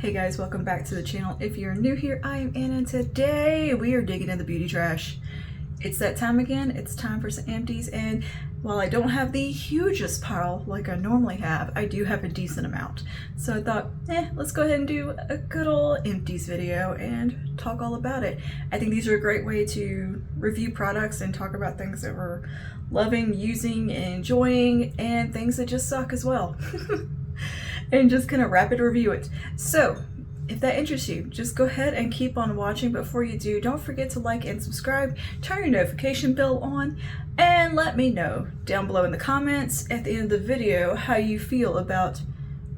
Hey guys, welcome back to the channel. If you're new here, I am Anna, and today we are digging in the beauty trash. It's that time again. It's time for some empties, and while I don't have the hugest pile like I normally have, I do have a decent amount. So I thought, let's go ahead and do a good old empties video and talk all about it. I think these are a great way to review products and talk about things that we're loving, using, and enjoying, and things that just suck as well. And just kind of rapid review it. So if that interests you, just go ahead and keep on watching. Before you do, don't forget to like and subscribe, turn your notification bell on, and let me know down below in the comments at the end of the video how you feel about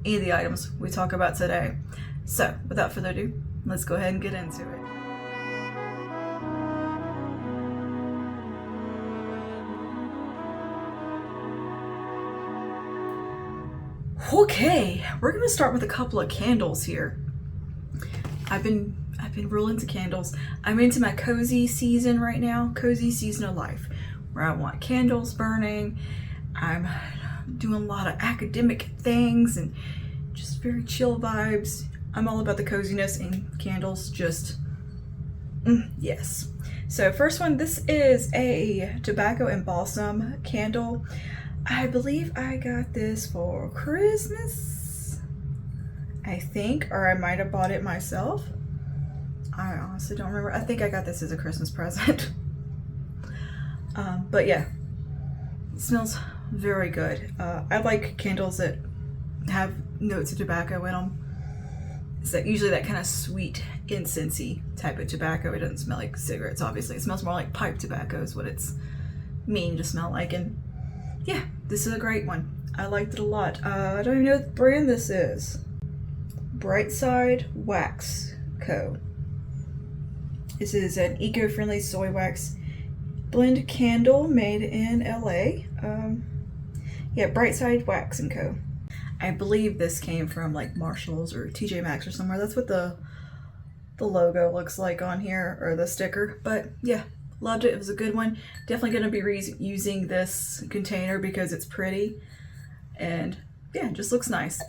any of the items we talk about today. So without further ado, let's go ahead and get into it. Okay, we're gonna start with a couple of candles here. I've been real into candles. I'm into my cozy season right now, cozy season of life, where I want candles burning. I'm doing a lot of academic things and just very chill vibes. I'm all about the coziness, and candles just, yes. So first one, this is a tobacco and balsam candle. I believe I got this for Christmas, I think, or I might have bought it myself. I honestly don't remember. I think I got this as a Christmas present. But yeah, it smells very good. I like candles that have notes of tobacco in them. It's usually that kind of sweet, incensey type of tobacco. It doesn't smell like cigarettes, obviously. It smells more like pipe tobacco is what it's mean to smell like. And yeah, this is a great one. I liked it a lot. I don't even know what brand this is. Brightside Wax Co. This is an eco-friendly soy wax blend candle made in LA. Yeah, Brightside Wax & Co. I believe this came from like Marshalls or TJ Maxx or somewhere. That's what the logo looks like on here, or the sticker. But yeah, loved it. It was a good one. Definitely going to be using this container because it's pretty, and yeah, it just looks nice.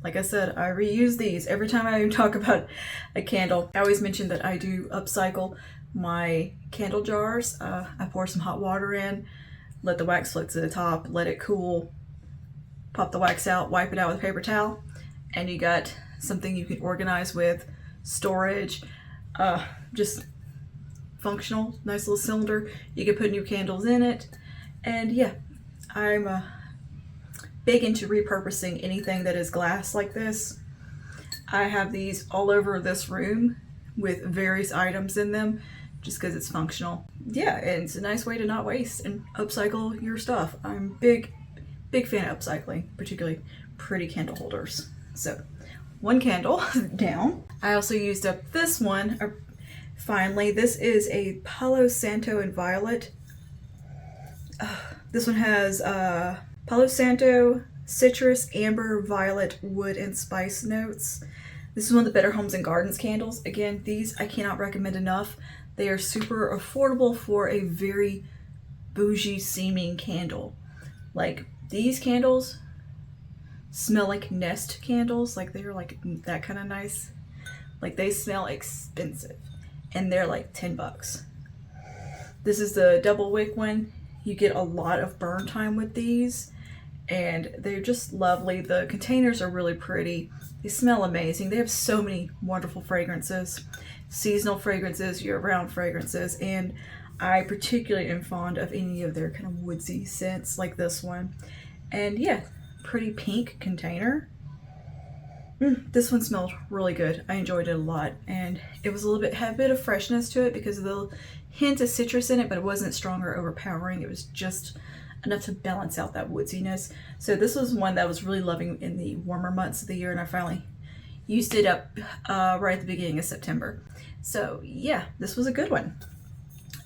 Like I said, I reuse these every time I talk about a candle. I always mention that I do upcycle my candle jars. I pour some hot water in, let the wax float to the top, let it cool, pop the wax out, wipe it out with a paper towel, and you got something you can organize with, storage, just functional, nice little cylinder. You can put new candles in it. And yeah, I'm big into repurposing anything that is glass like this. I have these all over this room with various items in them just because it's functional. Yeah, and it's a nice way to not waste and upcycle your stuff. I'm big fan of upcycling, particularly pretty candle holders. So one candle down. I also used up this one. Finally, this is a Palo Santo and Violet. This one has Palo Santo, citrus, amber, violet, wood, and spice notes. This is one of the Better Homes and Gardens candles. Again, these I cannot recommend enough. They are super affordable for a very bougie seeming candle. Like, these candles smell like Nest candles. Like, they're like that kind of nice. Like, they smell expensive. And they're like 10 bucks. This is the double wick one. You get a lot of burn time with these, and they're just lovely. The containers are really pretty. They smell amazing. They have so many wonderful fragrances, seasonal fragrances, year-round fragrances, and I particularly am fond of any of their kind of woodsy scents like this one. And yeah, pretty pink container. This one smelled really good. I enjoyed it a lot, and it was had a bit of freshness to it because of the hint of citrus in it, but it wasn't strong or overpowering. It was just enough to balance out that woodsiness. So this was one that I was really loving in the warmer months of the year, and I finally used it up right at the beginning of September. So yeah, this was a good one.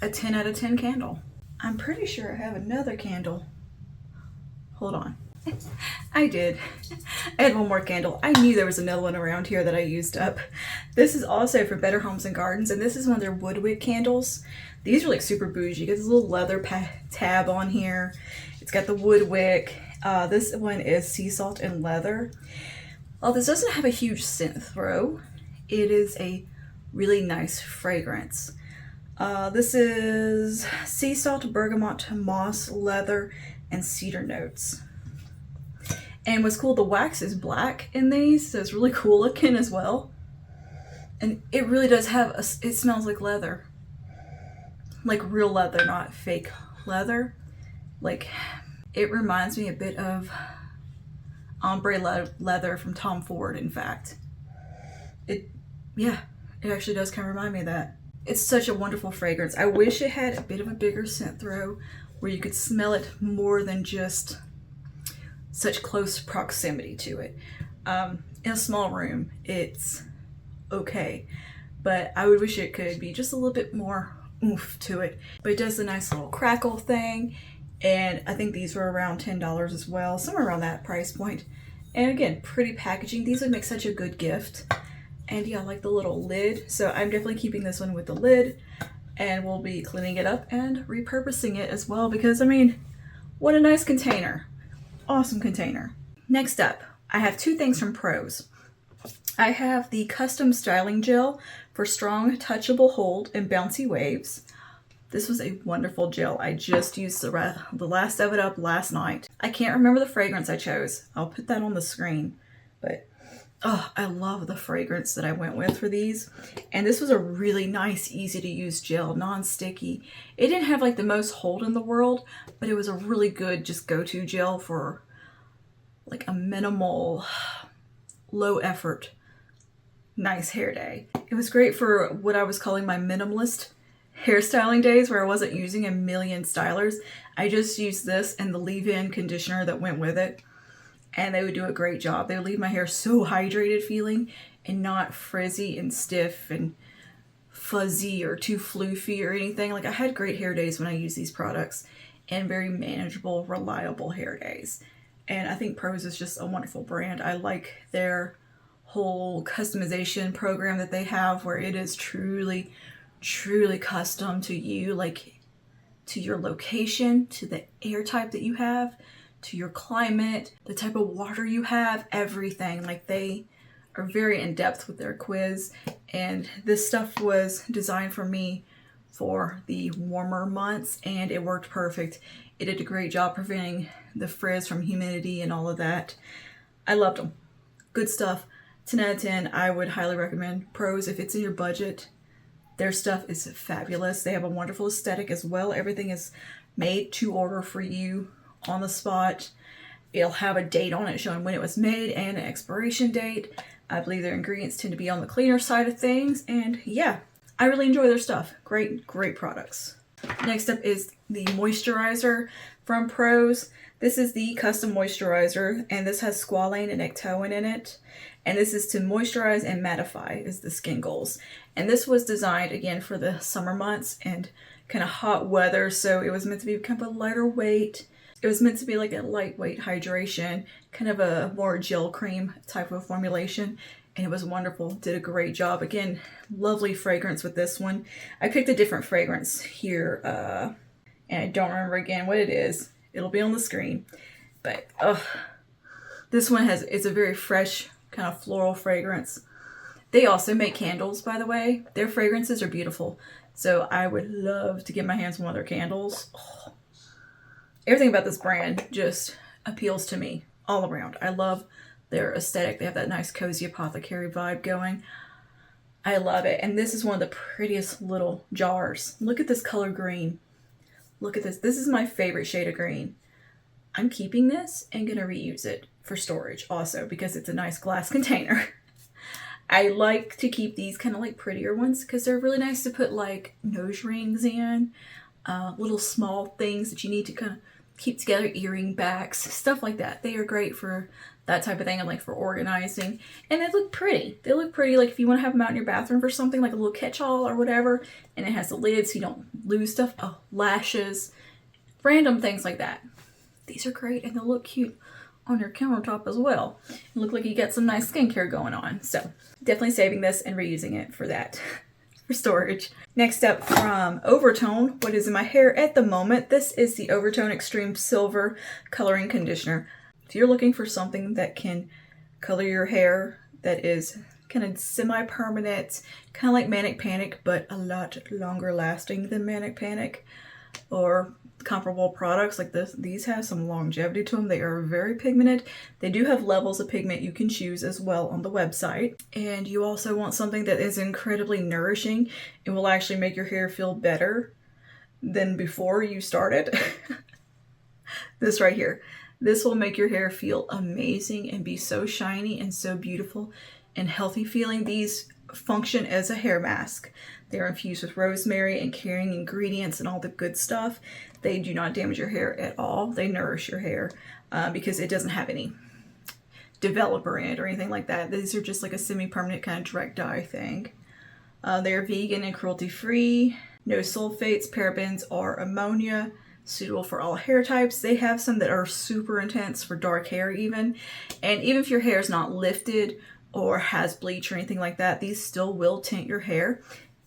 A 10 out of 10 candle. I'm pretty sure I have another candle. Hold on. I did. I had one more candle. I knew there was another one around here that I used up. This is also for Better Homes and Gardens, and this is one of their wood wick candles. These are like super bougie. You get this little leather tab on here. It's got the wood wick. This one is sea salt and leather. While this doesn't have a huge scent throw, it is a really nice fragrance. This is sea salt, bergamot, moss, leather, and cedar notes. And what's cool, the wax is black in these, so it's really cool looking as well. And it really does have it smells like leather. Like real leather, not fake leather. Like, it reminds me a bit of ombre leather from Tom Ford, in fact. It actually does kind of remind me of that. It's such a wonderful fragrance. I wish it had a bit of a bigger scent throw where you could smell it more than just such close proximity to it. In a small room, it's okay, but I would wish it could be just a little bit more oomph to it. But it does a nice little crackle thing, and I think these were around $10 as well, somewhere around that price point. And again, pretty packaging. These would make such a good gift. And yeah, I like the little lid, so I'm definitely keeping this one with the lid, and we'll be cleaning it up and repurposing it as well, because I mean, what a nice container. Awesome container. Next up, I have two things from Prose. I have the custom styling gel for strong touchable hold and bouncy waves. This was a wonderful gel. I just used the last of it up last night. I can't remember the fragrance I chose. I'll put that on the screen, but oh, I love the fragrance that I went with for these. And this was a really nice, easy to use gel, non-sticky. It didn't have like the most hold in the world, but it was a really good just go-to gel for like a minimal, low effort, nice hair day. It was great for what I was calling my minimalist hairstyling days, where I wasn't using a million stylers. I just used this and the leave-in conditioner that went with it, and they would do a great job. They would leave my hair so hydrated feeling and not frizzy and stiff and fuzzy or too floofy or anything. Like, I had great hair days when I used these products, and very manageable, reliable hair days. And I think Prose is just a wonderful brand. I like their whole customization program that they have, where it is truly custom to you, like to your location, to the air type that you have, to your climate, the type of water you have, everything. Like, they are very in depth with their quiz, and this stuff was designed for me for the warmer months, and it worked perfect. It did a great job preventing the frizz from humidity and all of that. I loved them. Good stuff. 10 out of 10. I would highly recommend Prose if it's in your budget. Their stuff is fabulous. They have a wonderful aesthetic as well. Everything is made to order for you on the spot. It'll have a date on it showing when it was made and an expiration date. I believe their ingredients tend to be on the cleaner side of things, and yeah, I really enjoy their stuff. Great products. Next up is the moisturizer from Prose. This is the custom moisturizer, and this has squalane and ectoin in it. And this is to moisturize and mattify is the skin goals. And this was designed again for the summer months and kind of hot weather, so it was meant to be kind of a lighter weight. It was meant to be like a lightweight hydration, kind of a more gel cream type of formulation. And it was wonderful. Did a great job. Again, lovely fragrance with this one. I picked a different fragrance here, and I don't remember again what it is. It'll be on the screen. But this one it's a very fresh kind of floral fragrance. They also make candles, by the way. Their fragrances are beautiful. So I would love to get my hands on one of their candles. Oh. Everything about this brand just appeals to me all around. I love their aesthetic. They have that nice cozy apothecary vibe going. I love it. And this is one of the prettiest little jars. Look at this color green. Look at this. This is my favorite shade of green. I'm keeping this and going to reuse it for storage also because it's a nice glass container. I like to keep these kind of like prettier ones because they're really nice to put like nose rings in, little small things that you need to kind of keep together, earring backs, stuff like that. They are great for that type of thing and like for organizing. And they look pretty. They look pretty like if you want to have them out in your bathroom for something like a little catch-all or whatever. And it has the lid so you don't lose stuff. Oh, lashes, random things like that. These are great and they'll look cute on your countertop as well. You look like you got some nice skincare going on. So definitely saving this and reusing it for that, for storage. Next up from Overtone, what is in my hair at the moment, this is the Overtone Extreme Silver Coloring Conditioner. If you're looking for something that can color your hair that is kind of semi-permanent, kind of like Manic Panic, but a lot longer lasting than Manic Panic or comparable products like this. These have some longevity to them. They are very pigmented. They do have levels of pigment you can choose as well on the website. And you also want something that is incredibly nourishing and will actually make your hair feel better than before you started. This right here. This will make your hair feel amazing and be so shiny and so beautiful and healthy feeling. These function as a hair mask. They're infused with rosemary and carrying ingredients and all the good stuff. They do not damage your hair at all. They nourish your hair because it doesn't have any developer in it or anything like that. These are just like a semi-permanent kind of direct dye thing. They're vegan and cruelty-free. No sulfates, parabens, or ammonia. Suitable for all hair types. They have some that are super intense for dark hair even. And even if your hair is not lifted or has bleach or anything like that, these still will tint your hair.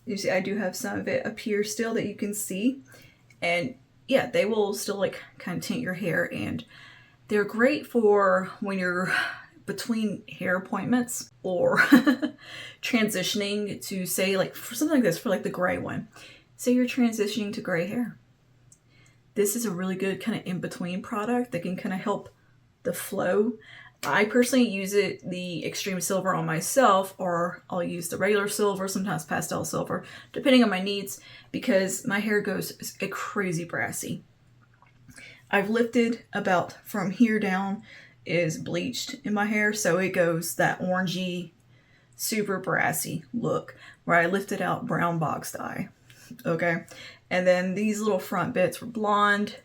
You see, I do have some of it up here still that you can see. And yeah, they will still like kind of tint your hair, and they're great for when you're between hair appointments or transitioning to, say, like for something like this, for like the gray one. Say you're transitioning to gray hair. This is a really good kind of in-between product that can kind of help the flow. I personally use the extreme silver on myself, or I'll use the regular silver, sometimes pastel silver, depending on my needs, because my hair goes crazy brassy. I've lifted about from here down is bleached in my hair, so it goes that orangey, super brassy look, where I lifted out brown box dye. Okay, and then these little front bits were blonde,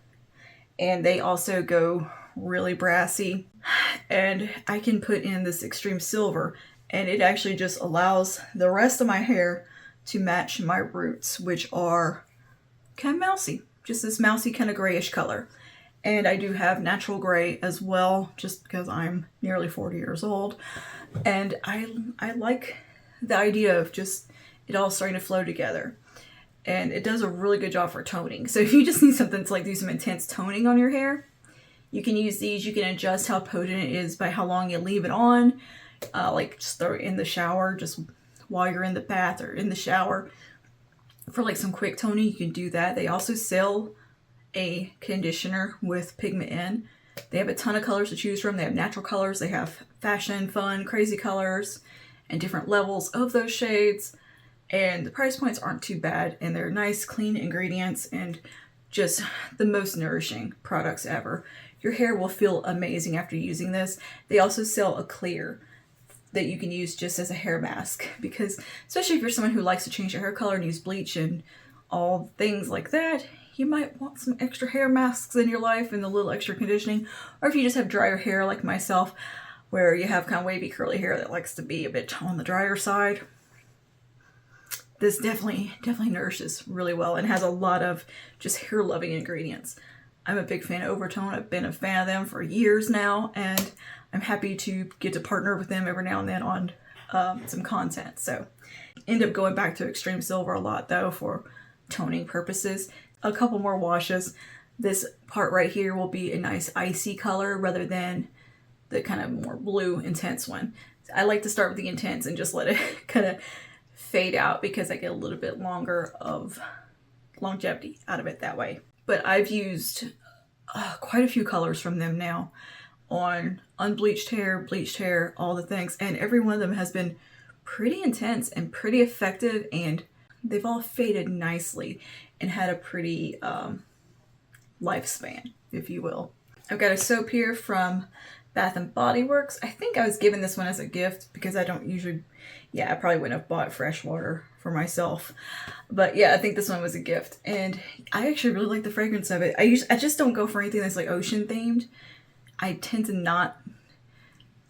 and they also go really brassy. And I can put in this extreme silver, and it actually just allows the rest of my hair to match my roots, which are kind of mousy, just this mousy kind of grayish color. And I do have natural gray as well, just because I'm nearly 40 years old, and I like the idea of just it all starting to flow together. And it does a really good job for toning. So if you just need something to like do some intense toning on your hair, you can use these. You can adjust how potent it is by how long you leave it on. Like just throw it in the shower, just while you're in the bath or in the shower. For like some quick toning, you can do that. They also sell a conditioner with pigment in. They have a ton of colors to choose from. They have natural colors. They have fashion, fun, crazy colors, and different levels of those shades. And the price points aren't too bad, and they're nice, clean ingredients, and just the most nourishing products ever. Your hair will feel amazing after using this. They also sell a clear that you can use just as a hair mask, because especially if you're someone who likes to change your hair color and use bleach and all things like that, you might want some extra hair masks in your life and a little extra conditioning. Or if you just have drier hair like myself, where you have kind of wavy curly hair that likes to be a bit on the drier side, this definitely nourishes really well and has a lot of just hair loving ingredients. I'm a big fan of Overtone. I've been a fan of them for years now, and I'm happy to get to partner with them every now and then on some content. So end up going back to Extreme Silver a lot though for toning purposes. A couple more washes. This part right here will be a nice icy color rather than the kind of more blue intense one. I like to start with the intense and just let it kind of fade out, because I get a little bit longer of longevity out of it that way. But I've used quite a few colors from them now on unbleached hair, bleached hair, all the things, and every one of them has been pretty intense and pretty effective, and they've all faded nicely and had a pretty lifespan, if you will. I've got a soap here from Bath and Body Works. I think I was given this one as a gift because I don't usually, I probably wouldn't have bought fresh water for myself. But yeah, I think this one was a gift. And I actually really like the fragrance of it. I just don't go for anything that's like ocean themed. I tend to not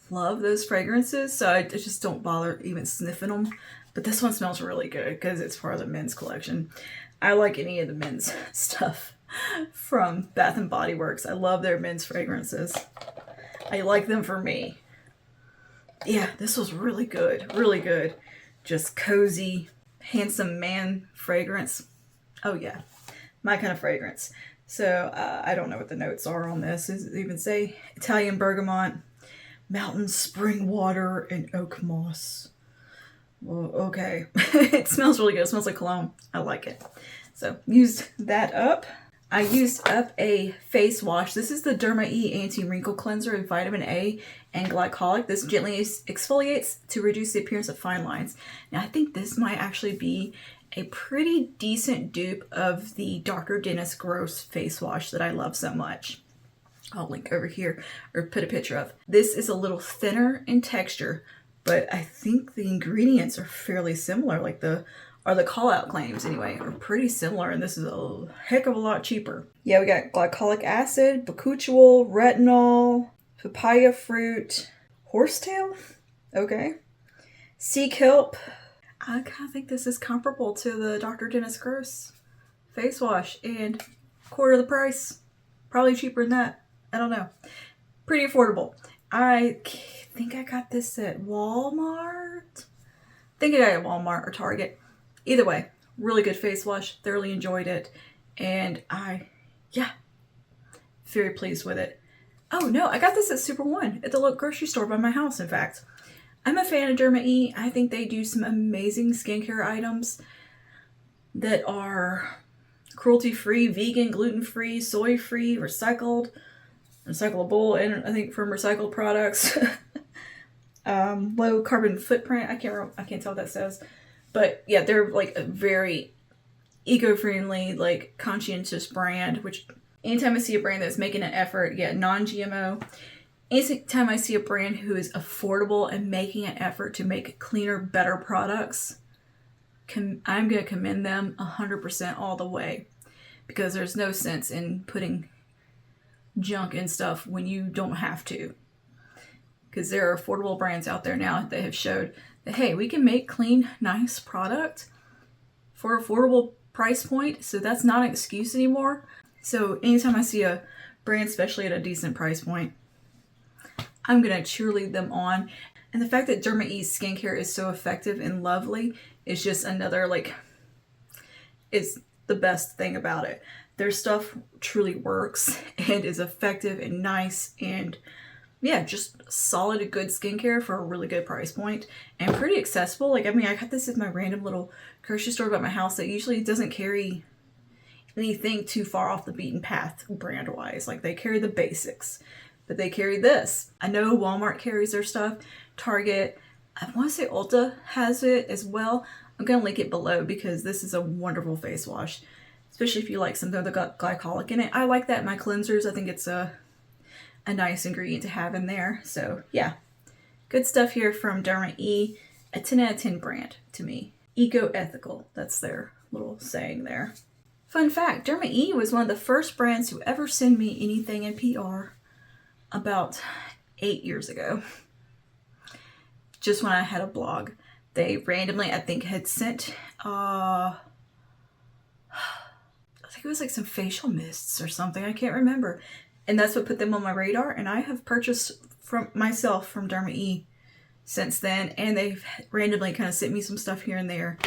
love those fragrances, so I just don't bother even sniffing them. But this one smells really good because it's part of the men's collection. I like any of the men's stuff from Bath and Body Works. I love their men's fragrances. I like them for me. Yeah, this was really good. Really good. Just cozy, handsome man fragrance. Oh yeah, my kind of fragrance. So I don't know what the notes are on this. Does it even say Italian bergamot, mountain spring water and oak moss. Well, okay. It smells really good. It smells like cologne. I like it. So used that up. I used up a face wash. This is the Derma E Anti-Wrinkle Cleanser with vitamin A and glycolic. This gently exfoliates to reduce the appearance of fine lines. Now I think this might actually be a pretty decent dupe of the Dr. Dennis Gross face wash that I love so much. I'll link over here or put a picture of. This is a little thinner in texture, but I think the ingredients are fairly similar. Like the call out claims anyway are pretty similar, and this is a heck of a lot cheaper. Yeah, we got glycolic acid, bakuchiol, retinol, papaya fruit, horsetail, okay, sea kelp. I kind of think this is comparable to the Dr. Dennis Gross face wash and quarter the price. Probably cheaper than that. I don't know. Pretty affordable. I think I got this at Walmart. I think I got it at Walmart or Target. Either way, really good face wash. Thoroughly enjoyed it. And yeah, very pleased with it. Oh no, I got this at Super One at the local grocery store by my house, in fact. I'm a fan of Derma E. I think they do some amazing skincare items that are cruelty-free, vegan, gluten-free, soy-free, recyclable, and I think from recycled products. Low carbon footprint. I can't tell what that says. But yeah, they're like a very eco-friendly, like conscientious brand, which anytime I see a brand that's making an effort, non-GMO, anytime I see a brand who is affordable and making an effort to make cleaner, better products, I'm going to commend them 100% all the way, because there's no sense in putting junk in stuff when you don't have to. Because there are affordable brands out there now that have showed that, hey, we can make clean, nice product for affordable price point, so that's not an excuse anymore. So anytime I see a brand, especially at a decent price point, I'm going to cheerlead them on. And the fact that Derma E's skincare is so effective and lovely is just another, is the best thing about it. Their stuff truly works and is effective and nice and just solid, good skincare for a really good price point and pretty accessible. I got this at my random little grocery store by my house that usually doesn't carry anything too far off the beaten path brand wise. Like, they carry the basics, but they carry this. I know Walmart carries their stuff. Target, I want to say Ulta has it as well. I'm going to link it below because this is a wonderful face wash, especially if you like something that got glycolic in it. I like that in my cleansers. I think it's a nice ingredient to have in there. So yeah, good stuff here from Derma E. A 10 out of 10 brand to me. Eco-ethical, that's their little saying there. Fun fact, Derma E was one of the first brands to ever send me anything in PR about 8 years ago. Just when I had a blog. They randomly, I think, had sent, I think it was like some facial mists or something. I can't remember. And that's what put them on my radar. And I have purchased from Derma E since then. And they've randomly kind of sent me some stuff here and there.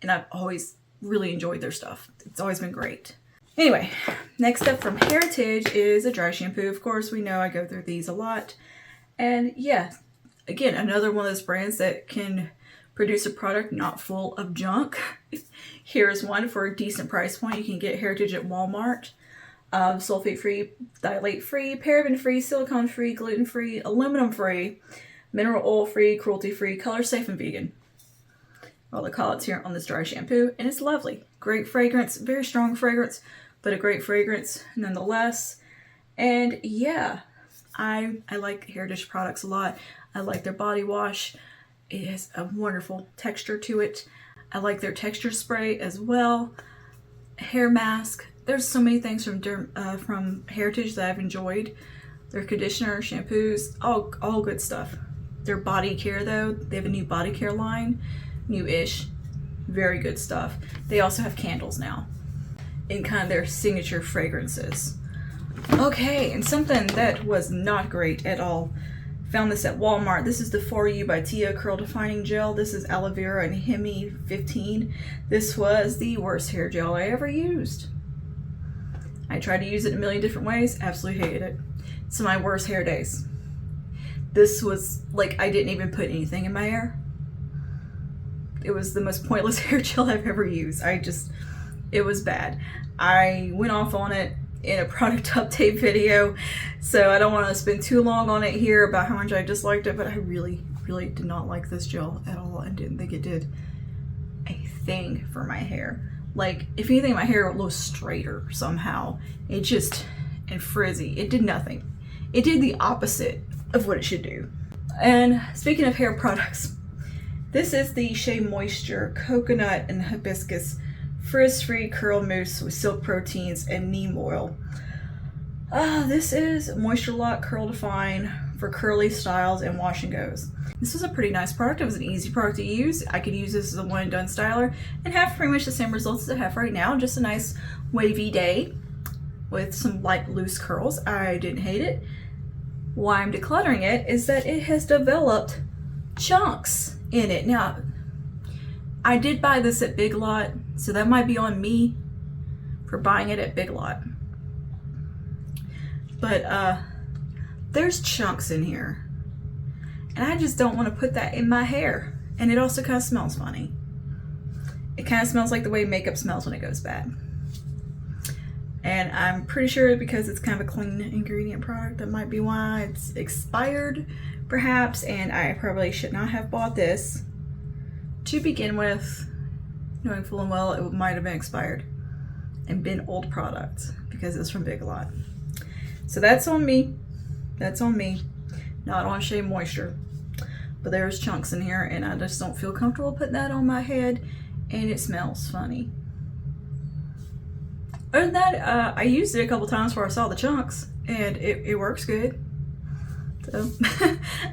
And I've always really enjoyed their stuff. It's always been great. Anyway, next up from Heritage is a dry shampoo. Of course, we know I go through these a lot. And yeah, again, another one of those brands that can produce a product not full of junk. Here's one for a decent price point. You can get Heritage at Walmart. Sulfate-free, dilate-free, paraben-free, silicone-free, gluten-free, aluminum-free, mineral oil-free, cruelty-free, color-safe, and vegan. All the call-outs here on this dry shampoo, and it's lovely. Great fragrance, very strong fragrance, but a great fragrance nonetheless. And yeah, I like Heritage products a lot. I like their body wash. It has a wonderful texture to it. I like their texture spray as well. Hair mask. There's so many things from Heritage that I've enjoyed. Their conditioner, shampoos, all good stuff. Their body care though, they have a new body care line, new-ish, very good stuff. They also have candles now in kind of their signature fragrances. Okay, and something that was not great at all. Found this at Walmart. This is the For You by Tia Curl Defining Gel. This is aloe vera and Hemi 15. This was the worst hair gel I ever used. I tried to use it a million different ways. Absolutely hated it. Some of my worst hair days. This was like, I didn't even put anything in my hair. It was the most pointless hair gel I've ever used. It was bad. I went off on it in a product update video, so I don't want to spend too long on it here about how much I disliked it, but I really did not like this gel at all and didn't think it did a thing for my hair. Like, if anything, my hair looked straighter somehow. It just, and frizzy. It did nothing. It did the opposite of what it should do. And speaking of hair products, this is the Shea Moisture Coconut and Hibiscus Frizz-Free Curl Mousse with silk proteins and neem oil. This is Moisture Lock Curl Define for curly styles and wash and goes. This was a pretty nice product. It was an easy product to use. I could use this as a one and done styler and have pretty much the same results as I have right now. Just a nice wavy day with some light loose curls. I didn't hate it. Why I'm decluttering it is that it has developed chunks in it. Now, I did buy this at Big Lot, so that might be on me for buying it at Big Lot. But there's chunks in here, and I just don't want to put that in my hair. And it also kind of smells funny. It kind of smells like the way makeup smells when it goes bad. And I'm pretty sure because it's kind of a clean ingredient product, that might be why it's expired, perhaps. And I probably should not have bought this to begin with, knowing full and well it might have been expired and been old product because it's from Big Lot. So that's on me. That's on me, not on Shea Moisture. But there's chunks in here, and I just don't feel comfortable putting that on my head, and it smells funny. Other than that, I used it a couple times before I saw the chunks, and it works good. So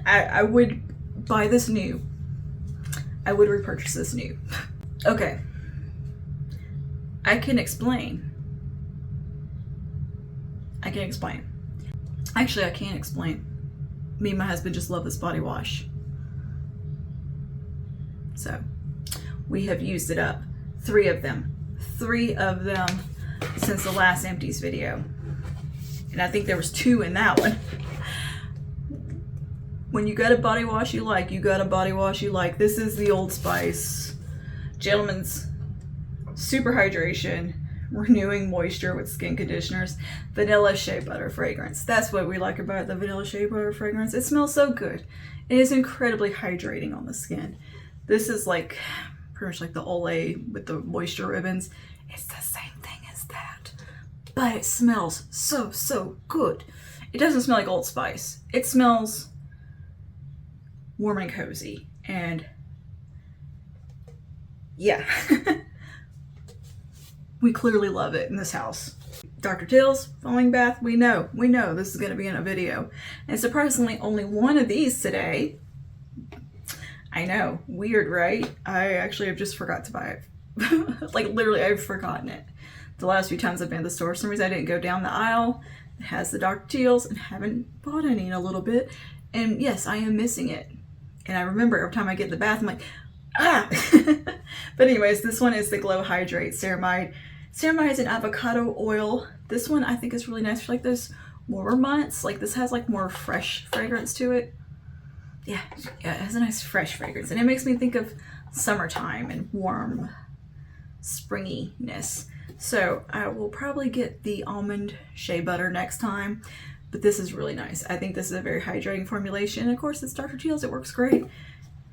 I would buy this new. I would repurchase this new. Okay. I can explain. Actually, I can't explain. Me and my husband just love this body wash. So, we have used it up. 3 of them. 3 of them since the last Empties video. And I think there was 2 in that one. When you got a body wash you like, you got a body wash you like. This is the Old Spice Gentleman's Super Hydration Renewing Moisture with Skin Conditioners Vanilla Shea Butter Fragrance. That's what we like about the Vanilla Shea Butter Fragrance. It smells so good. It is incredibly hydrating on the skin. This is like pretty much like the Olay with the moisture ribbons. It's the same thing as that, but it smells so good. It doesn't smell like Old Spice. It smells warm and cozy, and yeah. We clearly love it in this house. Dr. Till's foaming bath, we know this is going to be in a video. And surprisingly, only one of these today. I know, weird, right? I actually have just forgot to buy it. Like literally, I've forgotten it. The last few times I've been to the store, for some reason I didn't go down the aisle. It has the Dr. Till's and haven't bought any in a little bit. And yes, I am missing it. And I remember every time I get in the bath, I'm like, ah! But anyways, this one is the Glow Hydrate Ceramide. Ceramides and avocado oil. This one I think is really nice for like those warmer months. Like this has like more fresh fragrance to it. Yeah, it has a nice fresh fragrance. And it makes me think of summertime and warm springiness. So I will probably get the almond shea butter next time. But this is really nice. I think this is a very hydrating formulation. And of course, it's Dr. Till's. It works great.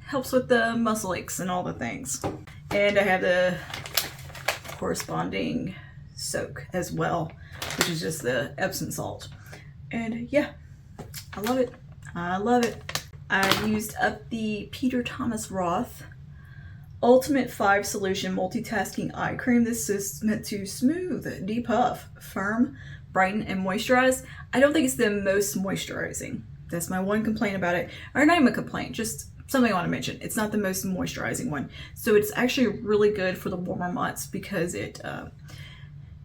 Helps with the muscle aches and all the things. And I have the corresponding soak as well, which is just the Epsom salt. And yeah, I love it. I love it. I used up the Peter Thomas Roth Ultimate 5 Solution Multitasking Eye Cream. This is meant to smooth, depuff, firm, brighten, and moisturize. I don't think it's the most moisturizing. That's my one complaint about it. Or not even a complaint, just something I want to mention. It's not the most moisturizing one. So it's actually really good for the warmer months because it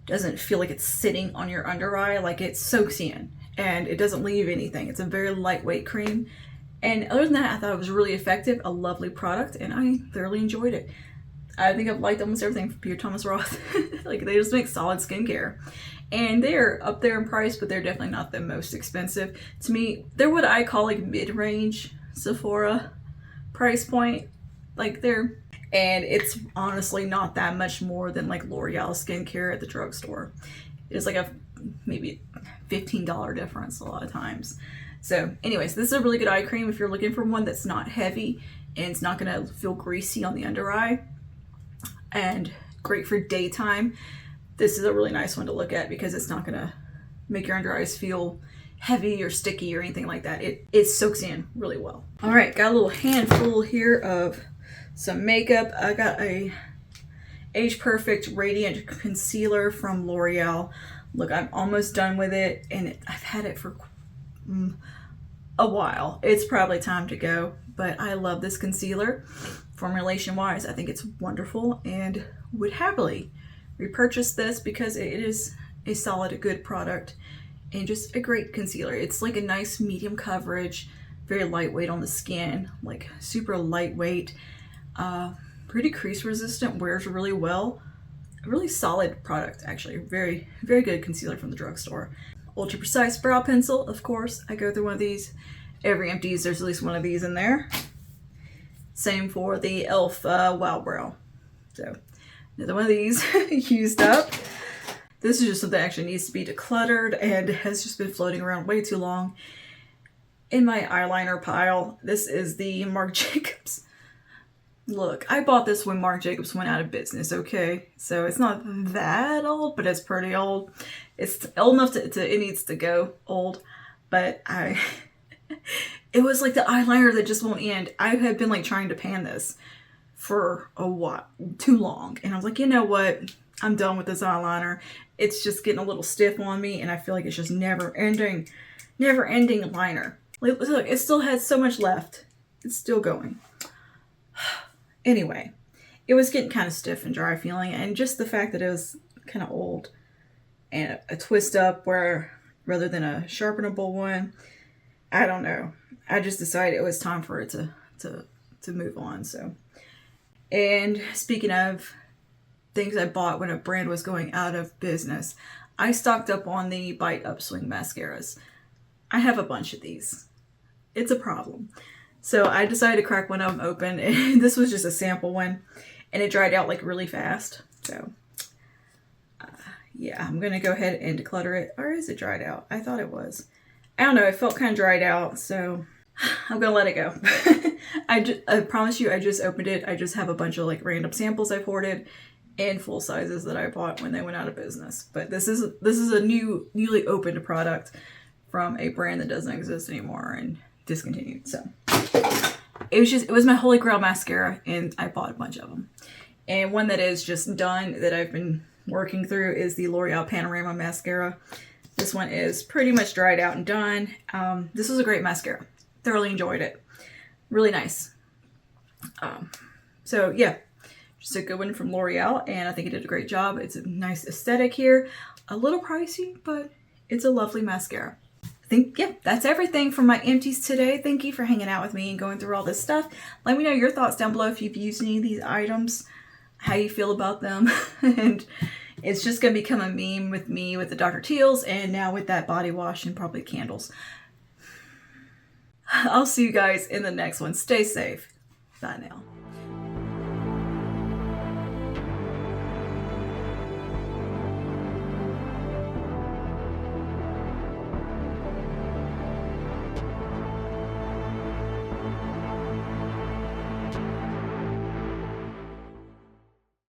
doesn't feel like it's sitting on your under eye. Like it soaks in and it doesn't leave anything. It's a very lightweight cream. And other than that, I thought it was really effective, a lovely product, and I thoroughly enjoyed it. I think I've liked almost everything from Peter Thomas Roth. Like they just make solid skincare. and they're up there in price, but they're definitely not the most expensive. To me, they're what I call like mid-range Sephora price point. Like they're, and it's honestly not that much more than like L'Oreal skincare at the drugstore. It's like a maybe $15 difference a lot of times. So anyways, this is a really good eye cream if you're looking for one that's not heavy and it's not gonna feel greasy on the under eye, and great for daytime. This is a really nice one to look at because it's not gonna make your under eyes feel heavy or sticky or anything like that. It soaks in really well. All right, got a little handful here of some makeup. I got a Age Perfect Radiant Concealer from L'Oreal. Look, I'm almost done with it, and I've had it for a while. It's probably time to go, but I love this concealer. Formulation wise, I think it's wonderful and would happily repurchase this because it is a solid, good product and just a great concealer. It's like a nice medium coverage, very lightweight on the skin, like super lightweight, pretty crease resistant, wears really well. A really solid product, actually. Very, very good concealer from the drugstore. Ultra Precise Brow Pencil, of course. I go through one of these every Empties. There's at least one of these in there. Same for the e.l.f. Wow Brow. So another one of these used up. This is just something that actually needs to be decluttered and has just been floating around way too long in my eyeliner pile. This is the Marc Jacobs. Look, I bought this when Marc Jacobs went out of business, okay? So it's not that old, but it's pretty old. It's old enough to it needs to go old, but it was like the eyeliner that just won't end. I had been like trying to pan this for a while, too long. And I was like, you know what? I'm done with this eyeliner. It's just getting a little stiff on me, and I feel like it's just never ending liner. Look, it still has so much left. It's still going. Anyway, it was getting kind of stiff and dry feeling, and just the fact that it was kind of old and a twist up where rather than a sharpenable one, I don't know. I just decided it was time for it to move on. So, and speaking of things I bought when a brand was going out of business, I stocked up on the Bite Upswing mascaras. I have a bunch of these. It's a problem. So I decided to crack one of them open, and this was just a sample one, and it dried out like really fast. So yeah, I'm gonna go ahead and declutter it. Or is it dried out? I thought it was. I don't know, it felt kind of dried out, so I'm gonna let it go. I promise you, I just opened it. I just have a bunch of like random samples I've hoarded and full sizes that I bought when they went out of business. But this is a newly opened product from a brand that doesn't exist anymore and discontinued. So it was my holy grail mascara, and I bought a bunch of them. And one that is just done that I've been working through is the L'Oreal Panorama mascara. This one is pretty much dried out and done. This was a great mascara. Thoroughly enjoyed it. Really nice. So yeah, just a good one from L'Oreal, and I think it did a great job. It's a nice aesthetic here. A little pricey, but it's a lovely mascara. I think, yeah, that's everything from my Empties today. Thank you for hanging out with me and going through all this stuff. Let me know your thoughts down below if you've used any of these items, how you feel about them. And it's just going to become a meme with me with the Dr. Teals and now with that body wash and probably candles. I'll see you guys in the next one. Stay safe. Bye now.